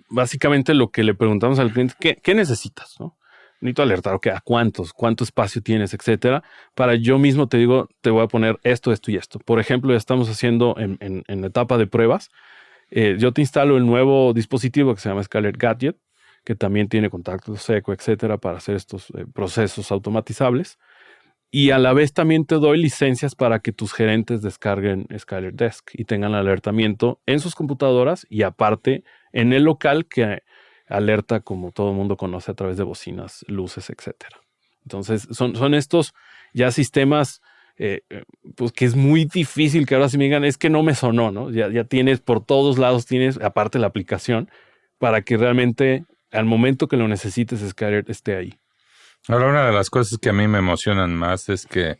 básicamente lo que le preguntamos al cliente, ¿qué necesitas, no? Necesito alertar, ¿a cuánto espacio tienes, etcétera? Para yo mismo te digo, te voy a poner esto y esto. Por ejemplo, ya estamos haciendo en etapa de pruebas. Yo te instalo el nuevo dispositivo que se llama Skyler Gadget, que también tiene contacto seco, etcétera, para hacer estos procesos automatizables. Y a la vez también te doy licencias para que tus gerentes descarguen Skyler Desk y tengan alertamiento en sus computadoras y aparte en el local que alerta como todo el mundo conoce a través de bocinas, luces, etcétera. Entonces son estos ya sistemas pues que es muy difícil que ahora sí me digan es que no me sonó, ¿no? Ya tienes por todos lados, tienes aparte la aplicación para que realmente al momento que lo necesites Skyler esté ahí. Ahora, una de las cosas que a mí me emocionan más es que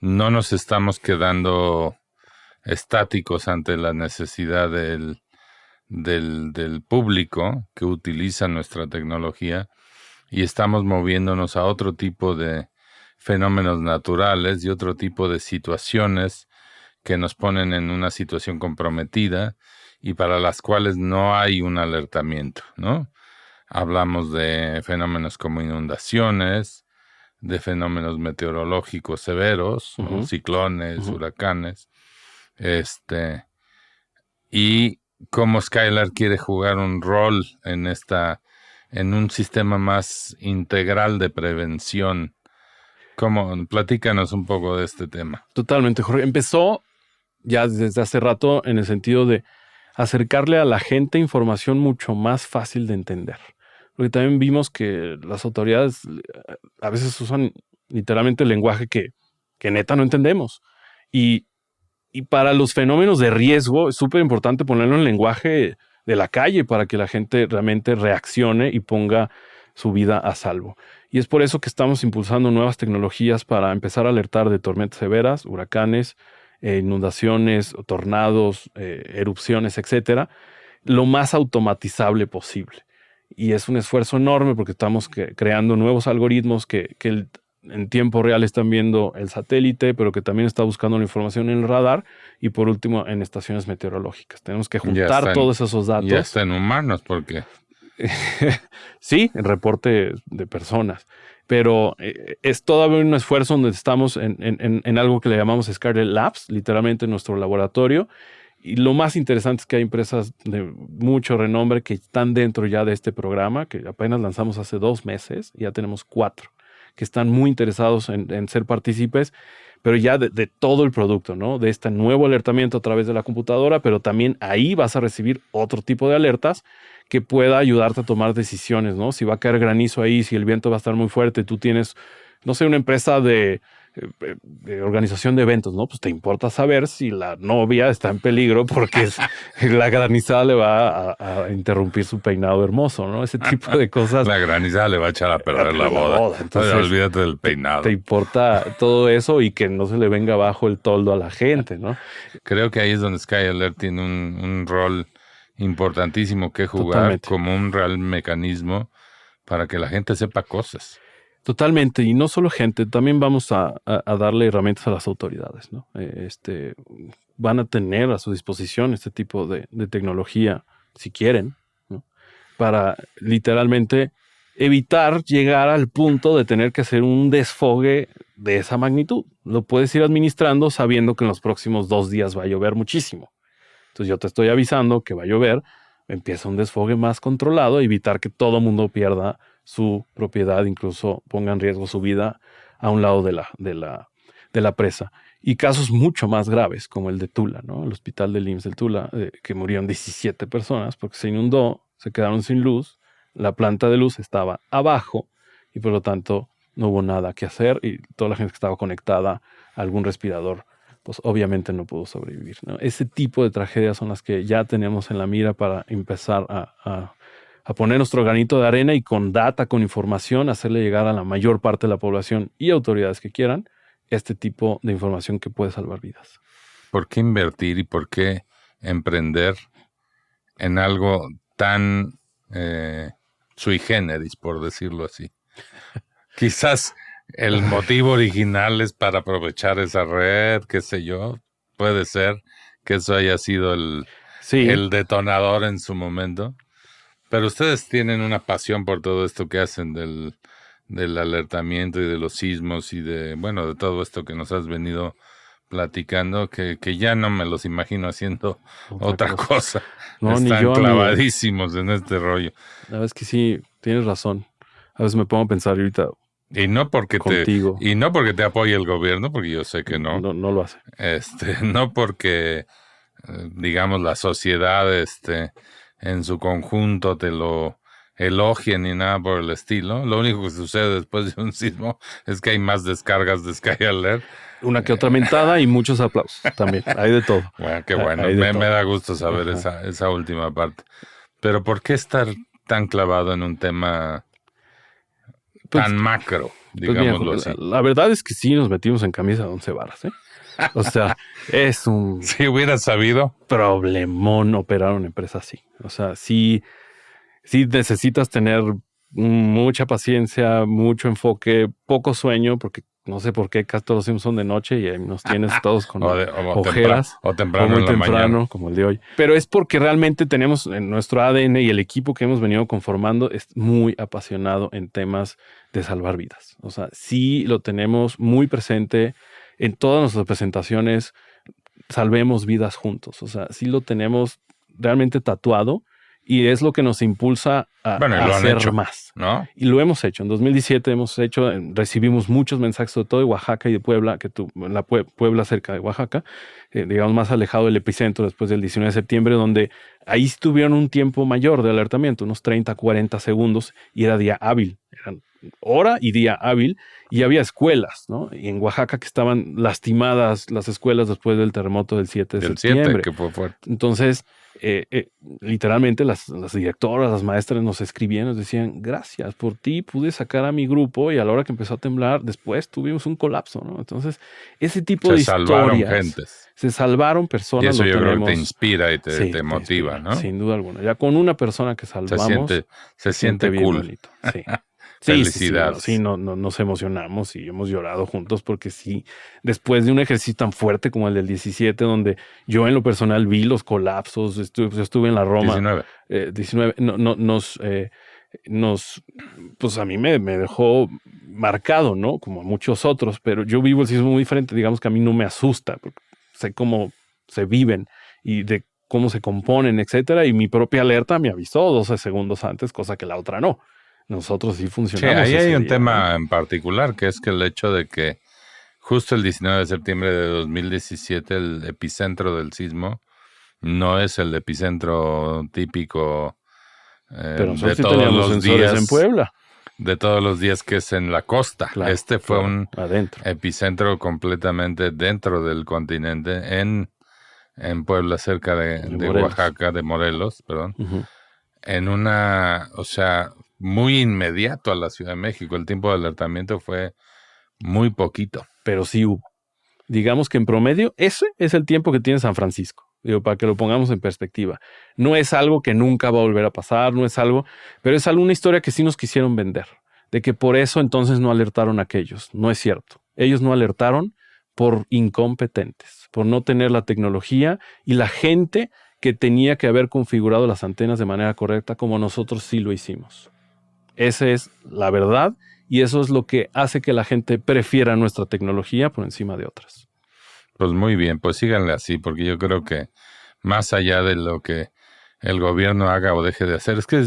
no nos estamos quedando estáticos ante la necesidad del público que utiliza nuestra tecnología y estamos moviéndonos a otro tipo de fenómenos naturales y otro tipo de situaciones que nos ponen en una situación comprometida y para las cuales no hay un alertamiento, ¿no? Hablamos de fenómenos como inundaciones, de fenómenos meteorológicos severos, ¿no? Ciclones, huracanes, y cómo Skyler quiere jugar un rol en un sistema más integral de prevención. Platícanos un poco de este tema. Totalmente, Jorge. Empezó ya desde hace rato en el sentido de acercarle a la gente información mucho más fácil de entender. Porque también vimos que las autoridades a veces usan literalmente el lenguaje que neta no entendemos. Y para los fenómenos de riesgo es súper importante ponerlo en lenguaje de la calle para que la gente realmente reaccione y ponga su vida a salvo. Y es por eso que estamos impulsando nuevas tecnologías para empezar a alertar de tormentas severas, huracanes, inundaciones, tornados, erupciones, etcétera, lo más automatizable posible. Y es un esfuerzo enorme porque estamos creando nuevos algoritmos que en tiempo real están viendo el satélite, pero que también está buscando la información en el radar y por último en estaciones meteorológicas. Tenemos que juntar todos esos datos. Ya está en humanos, porque sí, en reporte de personas. Pero es todavía un esfuerzo donde estamos en algo que le llamamos Scarlet Labs, literalmente en nuestro laboratorio. Y lo más interesante es que hay empresas de mucho renombre que están dentro ya de este programa, que apenas lanzamos hace 2 meses, y ya tenemos 4 que están muy interesados en ser partícipes, pero ya de todo el producto, ¿no? De este nuevo alertamiento a través de la computadora, pero también ahí vas a recibir otro tipo de alertas que pueda ayudarte a tomar decisiones, ¿no? Si va a caer granizo ahí, si el viento va a estar muy fuerte, tú tienes, no sé, una empresa de organización de eventos, ¿no? Pues te importa saber si la novia está en peligro porque la granizada le va a interrumpir su peinado hermoso, ¿no? Ese tipo de cosas. La granizada le va a echar a perder la boda. Entonces, olvídate del peinado. Te importa todo eso y que no se le venga abajo el toldo a la gente, ¿no? Creo que ahí es donde Sky Alert tiene un rol importantísimo que jugar. Totalmente. Como un real mecanismo para que la gente sepa cosas. Totalmente, y no solo gente, también vamos a darle herramientas a las autoridades, ¿no? Van a tener a su disposición este tipo de tecnología, si quieren, ¿no? Para literalmente evitar llegar al punto de tener que hacer un desfogue de esa magnitud. Lo puedes ir administrando sabiendo que en los próximos 2 días va a llover muchísimo. Entonces yo te estoy avisando que va a llover, empieza un desfogue más controlado, evitar que todo mundo pierda su propiedad, incluso ponga en riesgo su vida a un lado de la presa. Y casos mucho más graves, como el de Tula, ¿no? El hospital del IMSS del Tula, que murieron 17 personas porque se inundó, se quedaron sin luz, la planta de luz estaba abajo y por lo tanto no hubo nada que hacer y toda la gente que estaba conectada a algún respirador, pues obviamente no pudo sobrevivir, ¿no? Ese tipo de tragedias son las que ya tenemos en la mira para empezar a poner nuestro granito de arena y con data, con información, hacerle llegar a la mayor parte de la población y autoridades que quieran este tipo de información que puede salvar vidas. ¿Por qué invertir y por qué emprender en algo tan sui generis, por decirlo así? Quizás el motivo original es para aprovechar esa red, qué sé yo. Puede ser que eso haya sido el detonador en su momento. Pero ustedes tienen una pasión por todo esto que hacen del alertamiento y de los sismos y de todo esto que nos has venido platicando, que ya no me los imagino haciendo otra cosa. No, están clavadísimos en este rollo. La verdad es que sí, tienes razón. A veces me pongo a pensar ahorita. Y no porque te apoye el gobierno, porque yo sé que no. No lo hace. No porque, digamos, la sociedad, en su conjunto te lo elogien ni nada por el estilo. Lo único que sucede después de un sismo es que hay más descargas de Sky Alert. Una que otra mentada y muchos aplausos también. Hay de todo. Bueno, qué bueno. Me da gusto saber esa última parte. Pero ¿por qué estar tan clavado en un tema tan macro, digámoslo así? La verdad es que sí nos metimos en camisa de 11 varas, ¿eh? O sea, es un... Si hubiera sabido. Problemón operar una empresa así. O sea, sí necesitas tener mucha paciencia, mucho enfoque, poco sueño, porque no sé por qué casi todos los films son de noche y nos tienes todos con ojeras. O temprano muy temprano, como el de hoy. Pero es porque realmente tenemos en nuestro ADN y el equipo que hemos venido conformando es muy apasionado en temas de salvar vidas. O sea, sí lo tenemos muy presente en todas nuestras presentaciones. Salvemos vidas juntos. O sea, sí lo tenemos realmente tatuado. Y es lo que nos impulsa a hacer más, ¿no? Y lo hemos hecho. En 2017 recibimos muchos mensajes, sobre todo de Oaxaca y de Puebla, Puebla cerca de Oaxaca, digamos más alejado del epicentro después del 19 de septiembre, donde ahí tuvieron un tiempo mayor de alertamiento, unos 30, 40 segundos, y era día hábil. Eran hora y día hábil, y había escuelas, ¿no? Y en Oaxaca que estaban lastimadas las escuelas después del terremoto del 7 de septiembre. 7, que fue fuerte. Entonces, literalmente las directoras, las maestras nos escribían, nos decían, gracias, por ti pude sacar a mi grupo, y a la hora que empezó a temblar, después tuvimos un colapso, ¿no? Entonces, ese tipo de historias. Se salvaron gentes. Se salvaron personas. Y eso yo creo que te inspira y te motiva, ¿no? Sin duda alguna. Ya con una persona que salvamos. Se siente bien cool. Bonito. Sí. Felicidades. Sí, nos emocionamos y hemos llorado juntos porque sí, después de un ejercicio tan fuerte como el del 17, donde yo en lo personal vi los colapsos, yo estuve en la Roma. 19. Pues a mí me dejó marcado, ¿no? Como a muchos otros, pero yo vivo el sismo muy diferente. Digamos que a mí no me asusta, porque sé cómo se viven y de cómo se componen, etcétera, y mi propia alerta me avisó 12 segundos antes, cosa que la otra no. Nosotros sí funcionamos. Sí, ahí hay un tema en particular, que es que el hecho de que justo el 19 de septiembre de 2017 el epicentro del sismo no es el epicentro típico pero nosotros sí teníamos sensores en Puebla. De todos los días que es en la costa. Claro, fue un adentro. Epicentro completamente dentro del continente, en Puebla, cerca de Oaxaca, de Morelos, perdón. Uh-huh. En muy inmediato a la Ciudad de México. El tiempo de alertamiento fue muy poquito. Pero sí hubo. Digamos que en promedio, ese es el tiempo que tiene San Francisco. Digo, para que lo pongamos en perspectiva. No es algo que nunca va a volver a pasar, pero es alguna historia que sí nos quisieron vender. De que por eso entonces no alertaron a aquellos. No es cierto. Ellos no alertaron por incompetentes, por no tener la tecnología y la gente que tenía que haber configurado las antenas de manera correcta, como nosotros sí lo hicimos. Esa es la verdad y eso es lo que hace que la gente prefiera nuestra tecnología por encima de otras. Pues muy bien, pues síganle así, porque yo creo que más allá de lo que el gobierno haga o deje de hacer, es que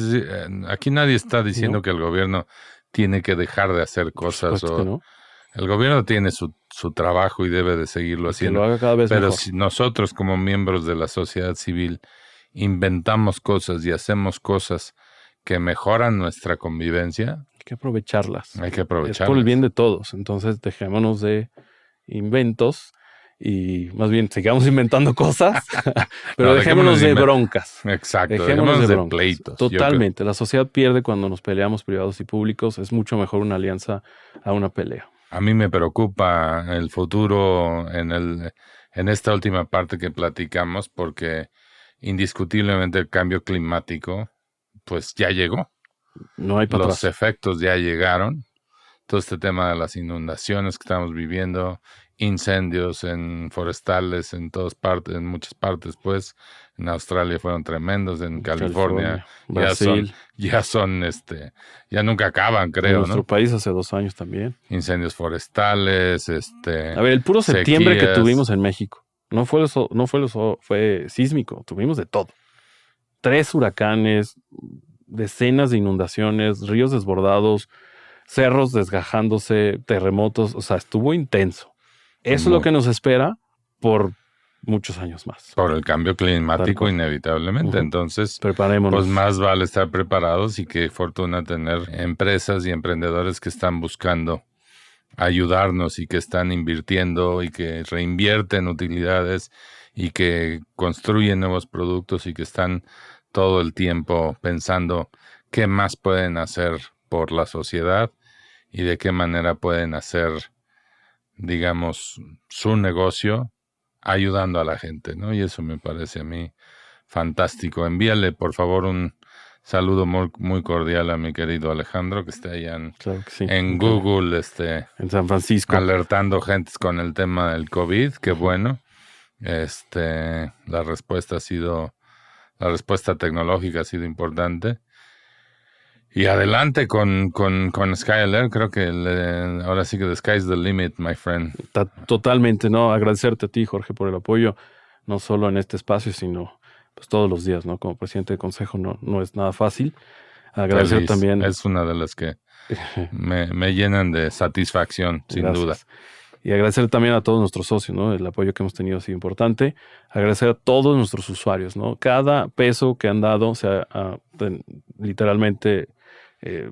aquí nadie está diciendo que el gobierno tiene que dejar de hacer cosas. Que no. El gobierno tiene su trabajo y debe de seguirlo haciendo. Que lo haga cada vez pero mejor. Si nosotros como miembros de la sociedad civil inventamos cosas y hacemos cosas que mejoran nuestra convivencia, hay que aprovecharlas. Es por el bien de todos. Entonces dejémonos de inventos y más bien sigamos inventando cosas, pero dejémonos de broncas. Exacto, dejémonos de pleitos. Totalmente. La sociedad pierde cuando nos peleamos privados y públicos. Es mucho mejor una alianza a una pelea. A mí me preocupa el futuro en esta última parte que platicamos, porque indiscutiblemente el cambio climático pues ya llegó. No hay para atrás. Los efectos ya llegaron. Todo este tema de las inundaciones que estamos viviendo, incendios en forestales en todas partes, en muchas partes, pues en Australia fueron tremendos, en California Brasil. ya nunca acaban, creo, en nuestro ¿no? país hace 2 años también. Incendios forestales, A ver, el puro septiembre sequías que tuvimos en México fue sísmico, tuvimos de todo. 3 huracanes, decenas de inundaciones, ríos desbordados, cerros desgajándose, terremotos, o sea, estuvo intenso. Eso es lo que nos espera por muchos años más. Por el cambio climático, inevitablemente. Uh-huh. Entonces, preparémonos. Pues más vale estar preparados, y qué fortuna tener empresas y emprendedores que están buscando ayudarnos y que están invirtiendo y que reinvierten utilidades y que construyen nuevos productos y que están todo el tiempo pensando qué más pueden hacer por la sociedad y de qué manera pueden hacer, digamos, su negocio ayudando a la gente, ¿no? Y eso me parece a mí fantástico. Envíale, por favor, un saludo muy, muy cordial a mi querido Alejandro, que está allá en Google, en San Francisco, alertando gente con el tema del COVID. Qué bueno. La respuesta tecnológica ha sido importante. Y adelante con Sky Alert. Creo que ahora sí que the sky's the limit, my friend. Totalmente, ¿no? Agradecerte a ti, Jorge, por el apoyo, no solo en este espacio, sino pues todos los días, ¿no? Como presidente de consejo no es nada fácil. Agradecer también. Es una de las que me llenan de satisfacción, sin duda. Y agradecer también a todos nuestros socios, ¿no? El apoyo que hemos tenido ha sido importante. Agradecer a todos nuestros usuarios, ¿no? Cada peso que han dado, literalmente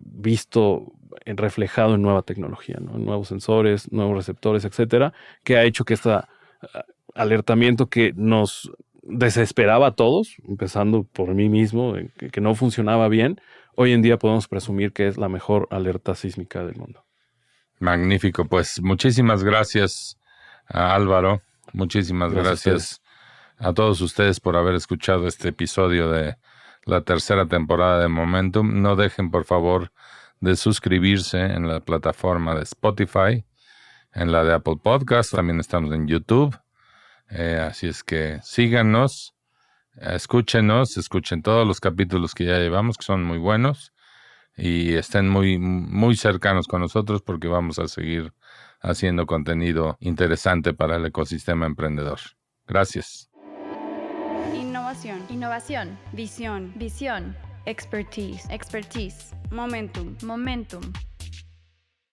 visto reflejado en nueva tecnología, ¿no? En nuevos sensores, nuevos receptores, etcétera, que ha hecho que este alertamiento que nos desesperaba a todos, empezando por mí mismo, que no funcionaba bien, hoy en día podemos presumir que es la mejor alerta sísmica del mundo. Magnífico, pues muchísimas gracias a Álvaro, muchísimas gracias a todos ustedes por haber escuchado este episodio de la tercera temporada de Momentum. No dejen, por favor, de suscribirse en la plataforma de Spotify, en la de Apple Podcast, también estamos en YouTube. Así es que síganos, escuchen todos los capítulos que ya llevamos, que son muy buenos, y estén muy, muy cercanos con nosotros porque vamos a seguir haciendo contenido interesante para el ecosistema emprendedor. Gracias. Innovación. Visión. Expertise. Momentum.